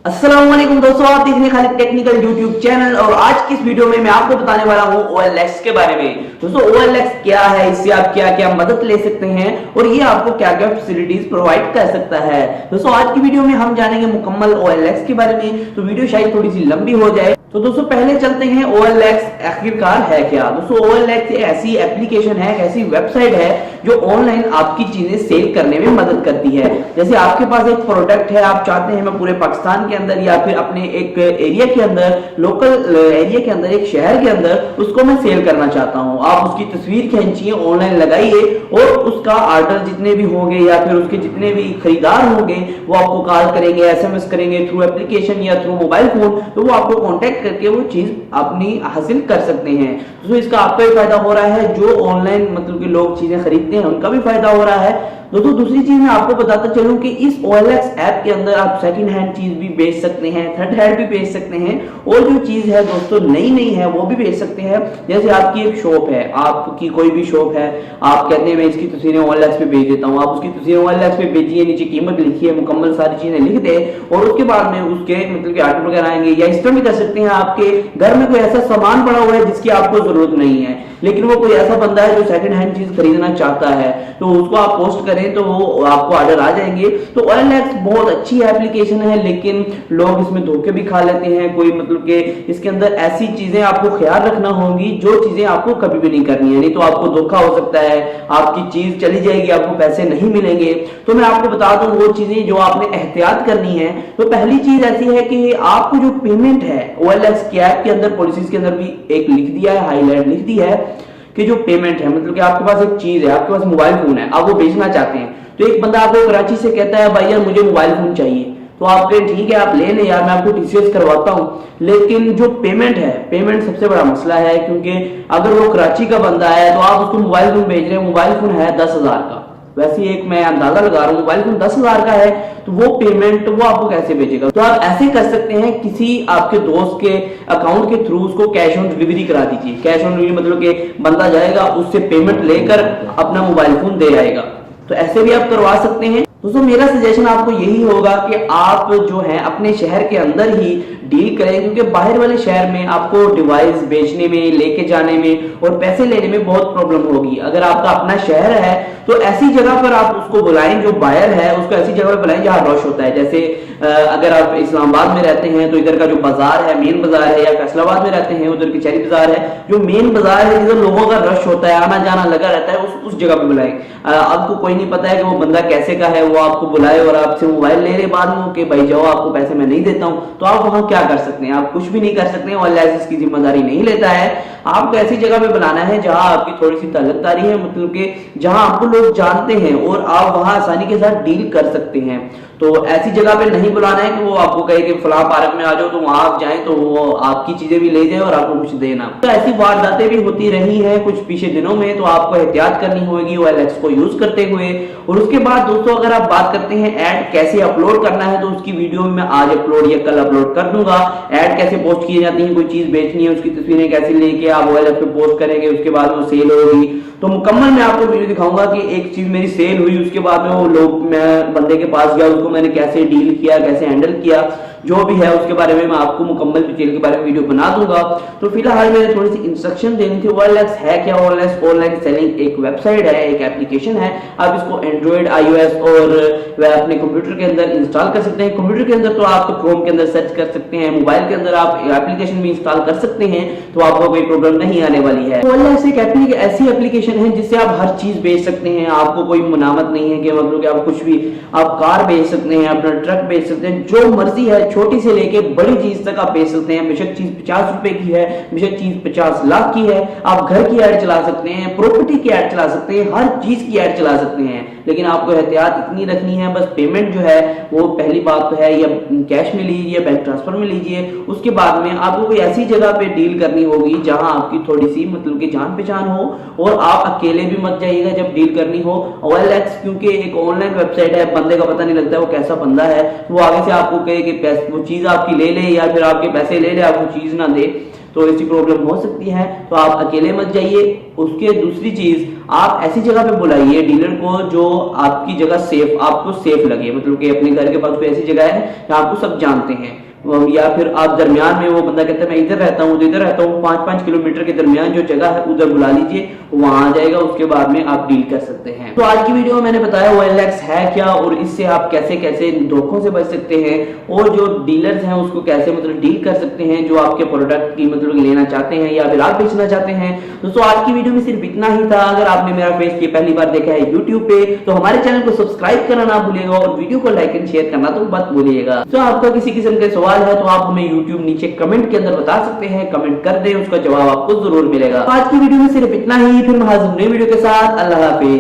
अस्सलाम वालेकुम दोस्तों, आप देख रहे हैं खालिद टेक्निकल यूट्यूब चैनल। और आज की इस वीडियो में मैं आपको बताने वाला हूं OLX के बारे में। दोस्तों OLX क्या है, इससे आप क्या क्या मदद ले सकते हैं और ये आपको क्या क्या फैसिलिटीज प्रोवाइड कर सकता है। दोस्तों आज की वीडियो में हम जानेंगे मुकम्मल OLX के बारे में, तो वीडियो शायद थोड़ी सी लंबी हो जाए। तो दोस्तों पहले चलते हैं OLX आखिरकार है क्या। दोस्तों OLX ऐसी एप्लीकेशन है, ऐसी वेबसाइट है जो ऑनलाइन आपकी चीजें सेल करने में मदद करती है। जैसे आपके पास एक प्रोडक्ट है, आप चाहते हैं मैं पूरे पाकिस्तान के अंदर या फिर अपने एक एरिया के अंदर, लोकल एरिया के अंदर, एक शहर के अंदर उसको मैं सेल करना चाहता हूं। आप उसकी तस्वीर खींचिए, ऑनलाइन लगाइए और उसका ऑर्डर जितने भी होंगे या फिर उसके जितने भी खरीदार होंगे वो आपको कॉल करेंगे, SMS करेंगे थ्रू एप्लीकेशन या थ्रू मोबाइल फोन, तो वो आपको कॉन्टेक्ट करके वो चीज अपनी हासिल कर सकते हैं। तो इसका आपका भी फायदा हो रहा है, जो ऑनलाइन मतलब कि लोग चीजें खरीदते हैं उनका भी फायदा हो रहा है। दोस्तों दूसरी चीज मैं आपको बताता चलूं कि इस OLX ऐप के अंदर आप सेकंड हैंड चीज भी बेच सकते हैं, थर्ड हैंड भी बेच सकते हैं और जो चीज है दोस्तों नई नई है वो भी बेच सकते हैं। जैसे आपकी एक शॉप है, आपकी कोई भी शॉप है, आप कहते हैं मैं इसकी तस्वीरें OLX पे भेज देता हूं, आप उसकी तस्वीरें OLX पे भेजिए, नीचे कीमत लिखिए, मुकम्मल सारी चीजें लिख दे और उसके बाद में उसके मतलब कि ऑर्डर वगैरह आएंगे। या इस तरह भी कर सकते हैं, आपके घर में कोई ऐसा सामान पड़ा हुआ है जिसकी आपको जरूरत नहीं है, लेकिन वो कोई ऐसा बंदा है जो सेकंड हैंड चीज खरीदना चाहता है, तो उसको आप पोस्ट करें तो वो आपको ऑर्डर आ जाएंगे। तो OLX बहुत अच्छी एप्लीकेशन है, लेकिन लोग इसमें धोखे भी खा लेते हैं। कोई मतलब कि इसके अंदर ऐसी चीजें आपको ख्याल रखना होगी जो चीजें आपको कभी भी नहीं करनी है, नहीं तो आपको धोखा हो सकता है, आपकी चीज चली जाएगी, आपको पैसे नहीं मिलेंगे। तो मैं आपको बता दूं वो चीजें जो आपने एहतियात करनी है। तो पहली चीज ऐसी है कि आपको जो पेमेंट है OLX के ऐप के अंदर, पॉलिसीज के अंदर भी एक लिख दिया है, हाईलाइट लिख दी है कि जो पेमेंट है मतलब कि आपके पास एक चीज है, आपके पास मोबाइल फोन है, आप वो बेचना चाहते हैं, तो एक बंदा आपको कराची से कहता है भाई यार मुझे मोबाइल फोन चाहिए, तो आप कहें ठीक है आप ले लें यार, मैं आपको TCS करवाता हूं। लेकिन जो पेमेंट है, पेमेंट सबसे बड़ा मसला है, क्योंकि अगर वो कराची का बंदा है तो आप उसको मोबाइल फोन भेज रहे हैं, मोबाइल फोन है 10,000 का, वैसे एक मैं अंदाजा लगा रहा हूं मोबाइल फोन 10,000 का है, तो वो पेमेंट वो आपको कैसे भेजेगा। तो आप ऐसे कर सकते हैं, किसी आपके दोस्त के अकाउंट के थ्रू उसको कैश ऑन डिलीवरी करा दीजिए। कैश ऑन डिलीवरी मतलब कि बंदा जाएगा उससे पेमेंट लेकर अपना मोबाइल फोन दे आएगा, तो ऐसे भी आप करवा सकते हैं। दोस्तों मेरा सजेशन आपको यही होगा कि आप जो है अपने शहर के अंदर ही डील करें, क्योंकि बाहर वाले शहर में आपको डिवाइस बेचने में, लेके जाने में और पैसे लेने में बहुत प्रॉब्लम होगी। अगर आपका अपना शहर है तो ऐसी जगह पर आप उसको बुलाएं, जो बायर है उसको ऐसी जगह पर बुलाएं जहां रश होता है। जैसे अगर आप इस्लामाबाद में रहते हैं तो इधर का जो बाजार है, मेन बाजार है, या फैसलाबाद में रहते हैं उधर की कचहरी बाजार है, जो मेन बाजार है जिधर लोगों का रश होता है, आना जाना लगा रहता है, उस जगह पे बुलाएं। आपको कोई नहीं पता है कि वो बंदा कैसे का है, वो आपको बुलाए और आपसे मोबाइल ले ले बाद में कि भाई जाओ आपको पैसे मैं नहीं देता हूं, तो आप वहां क्या कर सकते हैं? आप कुछ भी नहीं कर सकते हैं, OLX इसकी जिम्मेदारी नहीं लेता है। आपको ऐसी जगह पे बनाना है जहां आपकी थोड़ी सी ताल्लुकदारी है, मतलब कि जहां आपको लोग जानते हैं और आप वहां आसानी के साथ डील कर सकते हैं। तो ऐसी जगह पे नहीं बुलाना है कि वो आपको कहे कि फला पार्क में आ जाओ, तो वहां आप जाएं तो वो आपकी चीजें भी ले जाए और आपको कुछ देना। तो ऐसी वारदातें भी होती रही है कुछ पीछे दिनों में, तो आपको एहतियात करनी होगी OLX को यूज करते हुए। और उसके बाद दोस्तों अगर आप बात करते हैं ऐड कैसे अपलोड करना है, तो उसकी वीडियो में मैं आज अपलोड या कल अपलोड कर दूंगा। ऐड कैसे पोस्ट की जाती है, कोई चीज बेचनी है उसकी तस्वीरें कैसे लेके आप OLX पे पोस्ट करेंगे, उसके बाद वो सेल होगी, तो मुकम्मल मैं आपको वीडियो दिखाऊंगा कि एक चीज मेरी सेल हुई, उसके बाद में वो लोग, मैं बंदे के पास गया, उसको मैंने कैसे डील किया, कैसे हैंडल किया, जो भी है उसके बारे में मैं आपको मुकम्मल डिटेल के बारे में वीडियो बना दूंगा। तो फिलहाल मैंने थोड़ी सी इंस्ट्रक्शन देनी थी। OLX है क्या? OLX ऑनलाइन सेलिंग एक वेबसाइट है, एक एप्लीकेशन है। आप इसको एंड्रॉइड, iOS और वह अपने कंप्यूटर के अंदर इंस्टॉल कर सकते हैं। कंप्यूटर के अंदर तो आप क्रोम के अंदर सर्च कर सकते हैं, मोबाइल के अंदर आप एप्लीकेशन भी इंस्टॉल कर सकते हैं, तो आपको कोई प्रॉब्लम नहीं आने वाली है। OLX एक ऐसी एप्लीकेशन है जिससे आप हर चीज बेच सकते हैं, आपको कोई मुनामत नहीं है कि मतलब कि आप कुछ भी, आप कार बेच सकते हैं, अपना ट्रक बेच सकते हैं, जो मर्जी है छोटी से लेके बड़ी चीज तक आप बेच सकते हैं। बेशक चीज 50 रुपए की है, बेशक चीज 50 लाख की है, आप घर की ऐड चला सकते हैं, प्रॉपर्टी की ऐड चला सकते हैं, हर चीज की ऐड चला सकते हैं। लेकिन आपको एहतियात इतनी रखनी है, बस पेमेंट जो है वो पहली बात तो है या कैश में लीजिए, बैंक ट्रांसफर में लीजिए। उसके बाद में आपको कोई ऐसी जगह पे डील करनी होगी जहां आपकी थोड़ी सी मतलब कि जान पहचान हो और आप अकेले भी मत जाइएगा जब डील करनी हो। OLX क्योंकि एक ऑनलाइन वेबसाइट है, बंदे का पता नहीं लगता है वो कैसा बंदा है, वो आगे से आपको कहे कि वो चीज आपकी ले ले या फिर आपके पैसे ले ले, आपको चीज ना दे, तो ऐसी प्रॉब्लम हो सकती है। तो आप अकेले मत जाइए। उसके दूसरी चीज आप ऐसी जगह पे बुलाइए डीलर को जो आपकी जगह सेफ, आपको सेफ लगे, मतलब कि अपने घर के पास कोई ऐसी जगह है जहां आपको सब जानते हैं, या फिर आप दरमियान में, वो बंदा कहता है मैं इधर रहता हूँ, इधर रहता हूँ, 5-5 किलोमीटर के दरमियान जो जगह है उधर बुला लीजिए, वहां आ जाएगा, उसके बाद में आप डील कर सकते हैं। तो आज की वीडियो में मैंने बताया OLX है क्या और इससे आप कैसे कैसे धोखों से बच सकते हैं और जो डीलर्स हैं उसको कैसे मतलब डील कर सकते हैं जो आपके प्रोडक्ट की मतलब लेना चाहते हैं या फिर आप बेचना चाहते हैं। दोस्तों आज की वीडियो में सिर्फ इतना ही था। अगर आपने मेरा फेस ये पहली बार देखा है यूट्यूब पे तो हमारे चैनल को सब्सक्राइब करना ना भूलिएगा और वीडियो को लाइक एंड शेयर करना तो मत भूलिएगा। तो आपका किसी किस्म के सवाल है तो आप हमें यूट्यूब नीचे कमेंट के अंदर बता सकते हैं, कमेंट कर दें, उसका जवाब आपको जरूर मिलेगा। आज की वीडियो में सिर्फ इतना ही, फिर हाजिर नई वीडियो के साथ। अल्लाह हाफिज।